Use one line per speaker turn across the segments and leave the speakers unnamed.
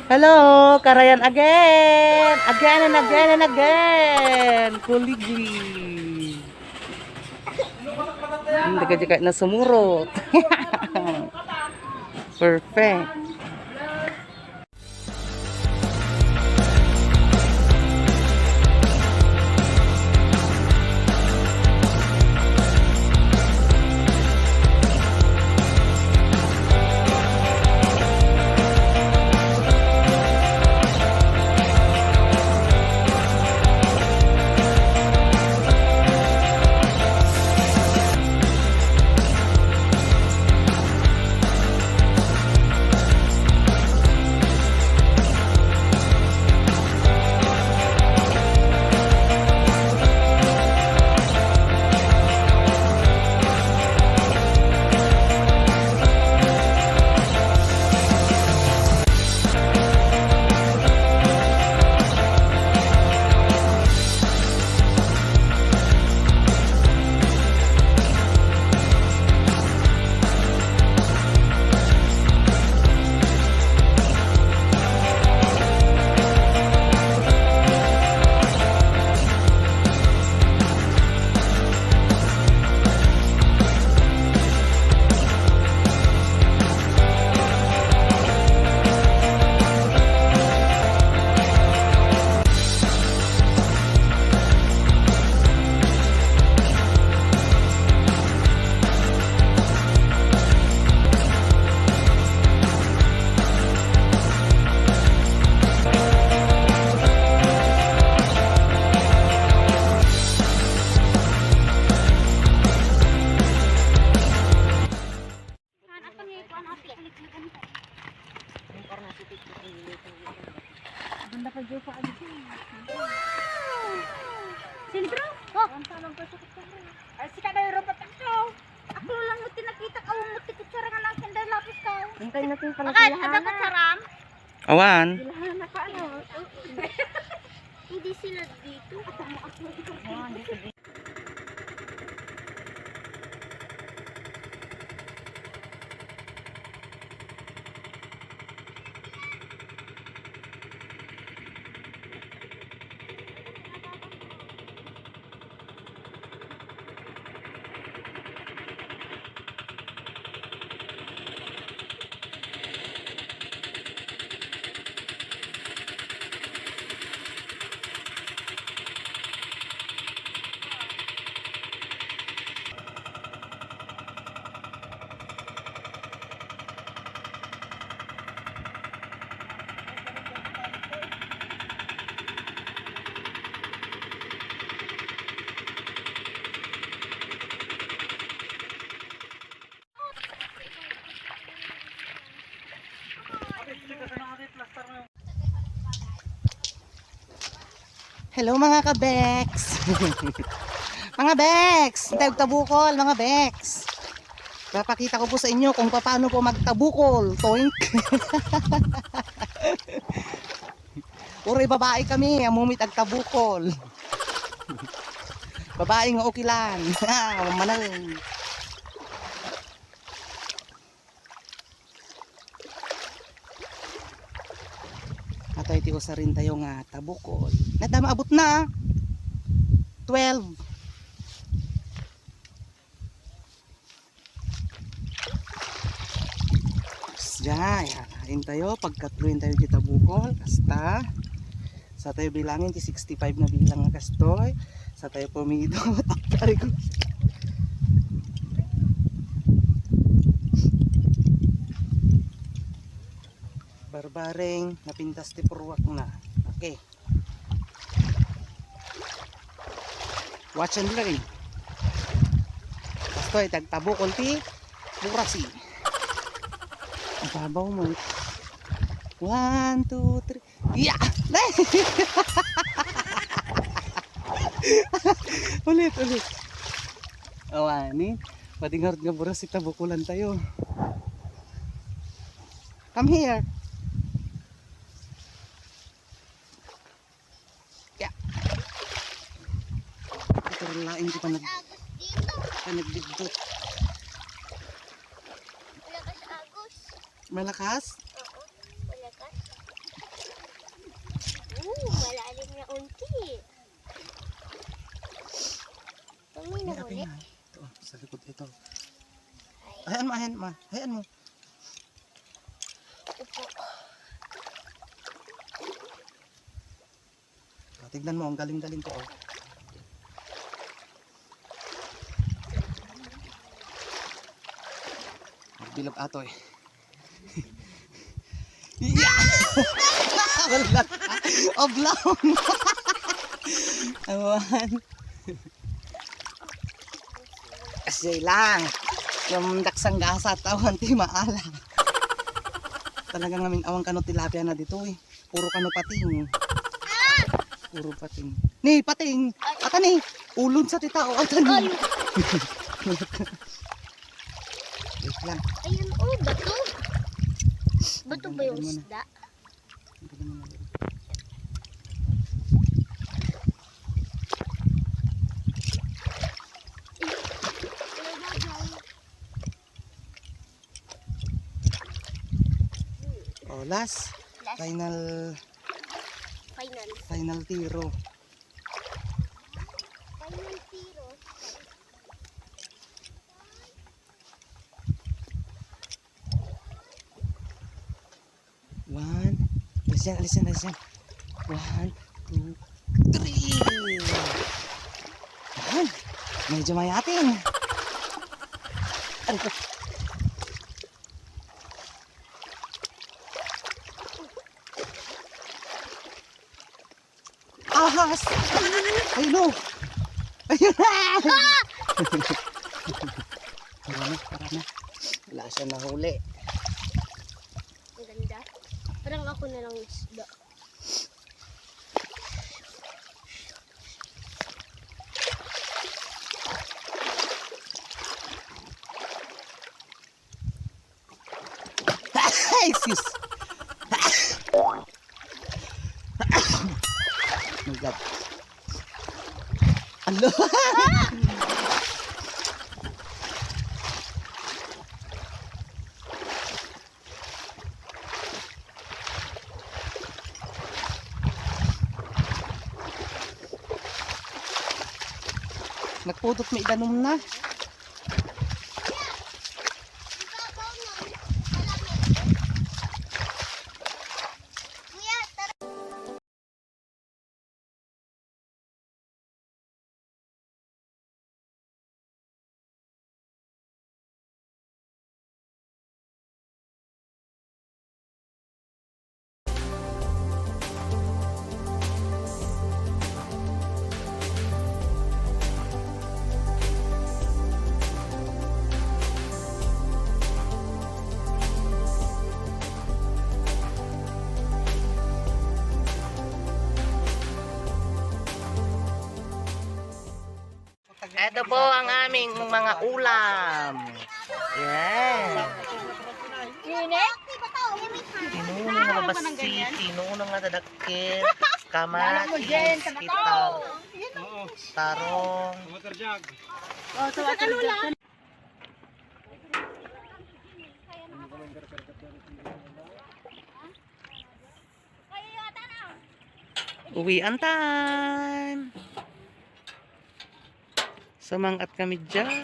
Hello, Karayan again. Again and again and again. Kuligli. Hindi ka kahit na sumurot. Perfect.
Ganda ka dyan pa ano siya. Sintro? Oh! Ay, sika na yung robot ako. Ako lang mo tinakita ka. Huwag mo tikutsara nga lang senda lapis ka. Antayin natin pala sila. Bakit? Ada kutsaram?
Awan.
Ilahan na pa ano. Hindi sila dito. Oh, dito dito.
Hello mga kabeks. Mga beks, tabukol mga beks. Papakita ko po sa inyo kung paano po magtabukol. Toink. Uray babae kami, amumit agtabukol. Babae nga ukilan. Manang. Atay ti usa rin tayo nga tabukol. Nadama abot na. 12. Diyan, hain tayo pagkatluin tayo kita bukol kasta. Sa tayo bilangin ti 65 na bilang nga kastoy. Sa tayo pumido takari ko. Barbareng napintas ti purwak na. Okay. Watch and learn. Kastoy tagtabukol ti burasi. Babaw mo. 1, 2, 3. Yeah! Ulit. Awanin. Padingarod nga buras si tabukulan tayo. Come here. Yeah. Ito lain ko panagdidot. Malakas?
Oo, malakas.
Hayaan mo. Tignan mo, ang galing-galing ko. Bilog ato eh. Yeah! Wala. Oblaw. Awan. Kasi lang. Yung daksang gasa at awan ti maala. Talagang namin awang kano tilapia na dito eh. Puro kano pating. Puro pating. Ni, pating. Ata ni. Ulod sa titao. Ata ni. Wait lang.
Ayun, oh, bato. Bato ba yung isda?
Oh, last. Final tiro.
Final tiro.
One. Listen. 1, 2, 3. Yan. Medyo mayating. Ano ko? Ahas! Ay no! Ayun na! Tara na. Wala siya nahuli.
Ang ganda. Parang ako na lang isda.
Excuse. Oh my God. Alo. Nagpudot may idanom na. Ito po ang aming mga ulam. Yan. Tinuno nga babasi, tinuno nga dadakit, kamatis, kitar, tarong. Uwian time! Sumangat kami dyan.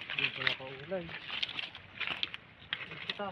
Hindi ko na kaulay. Ito.